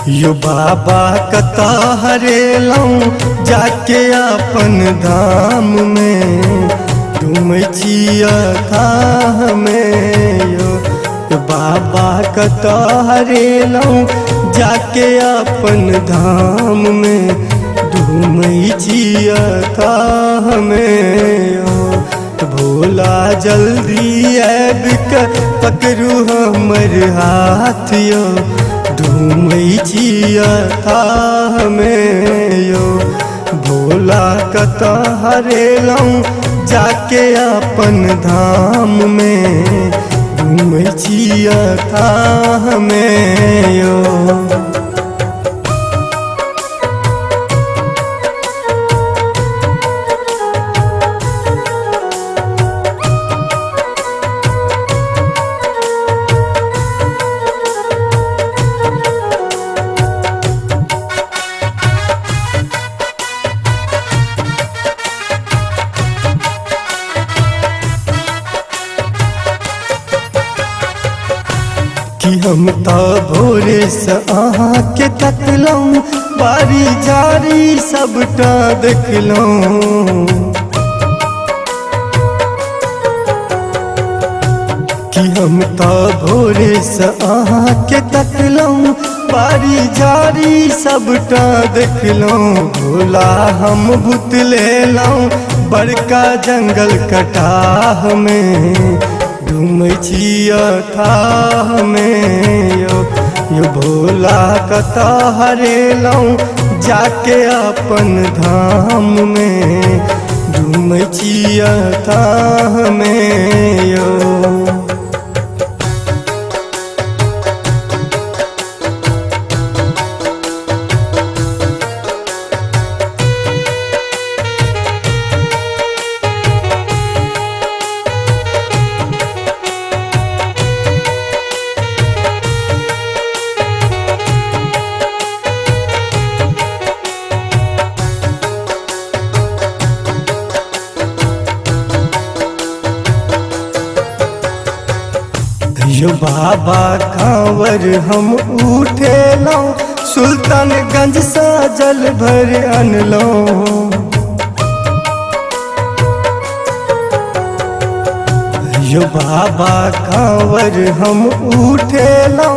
यो बाबा कता हरेलौं जाके अपन धाम में तुम छिया था में यो बाबा कता हरेलौं जाके अपन धाम में तुम छिया था में यो भोला जल्दी ऐब के पकड़ू हमर हाथ यो धूम छिया था में यो भोला कता हरेलौं जाके अपन धाम में धूम छिया था में यो। कि हम तो भोरे से अहाँ के तकलौं बारी जारी सबटा देखलौं कि हम तो भोरे से अहाँ के तकलौं बारी जारी सबटा देखलौं भोला हम बुत लेलौं बड़का जंगल कटाह में तुम छिया था में यो भोला कता हरेलौं जाके अपन धाम में तुम छिया था में यो। यो बाबा कांवर हम उठेलौं सुल्तानगंज सा जल भर अनलौं यो बाबा कांवर हम उठेलौं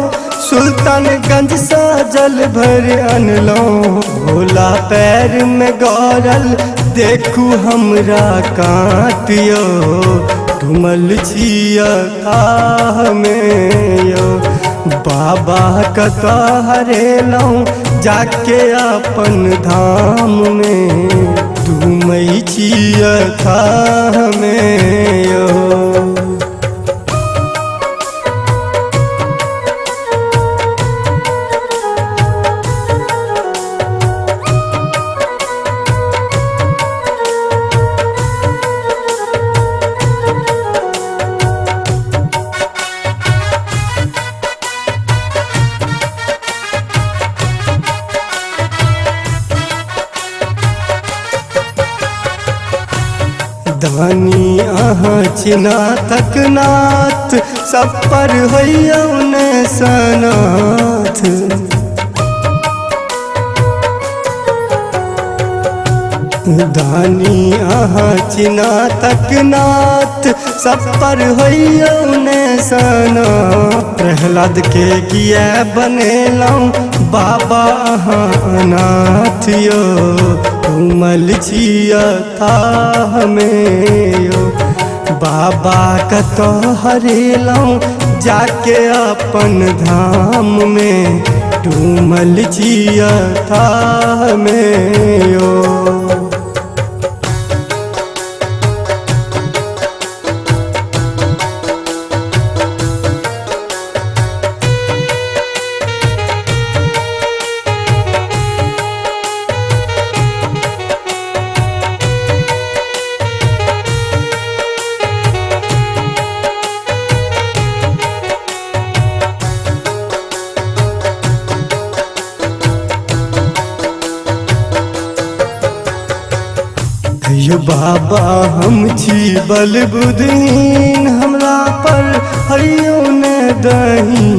सुल्तानगंज सा जल भर अनलौं भोला पैर में गौरल देखू हमरा कांटियो घुमल छिया था में यो बाबा कता हरेलौं जाके अपन धाम में तुम छिया था में यो। दानी अहाँ चिना तक नाथ सब पर होइयौ ने सनाथ दानी अहाँ चिना तक नाथ सब पर होइयौ ने सनाथ प्रहलाद के किया बनेलौं बाबा अहाँ अनाथ यो घुमल छिया था में यो बाबा कता हरेलौं जाके अपन धाम में डूमल छिया था में यो। यो बाबा हम छी बल बुद्धीन हमरा पर हरियो ने दही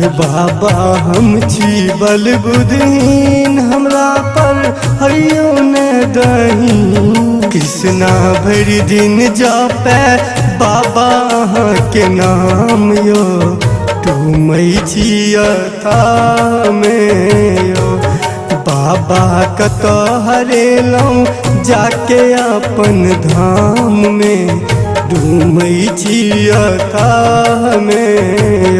ये बाबा हम छी बल बुद्धहीन, हमरा पर हरियो न दही। कृष्णा भरि दिन जापे बाबा के नाम यो, डूमै छिया था में यो। बाबा कत हरेलौं जाके अपन धाम में, डूमै छिया था में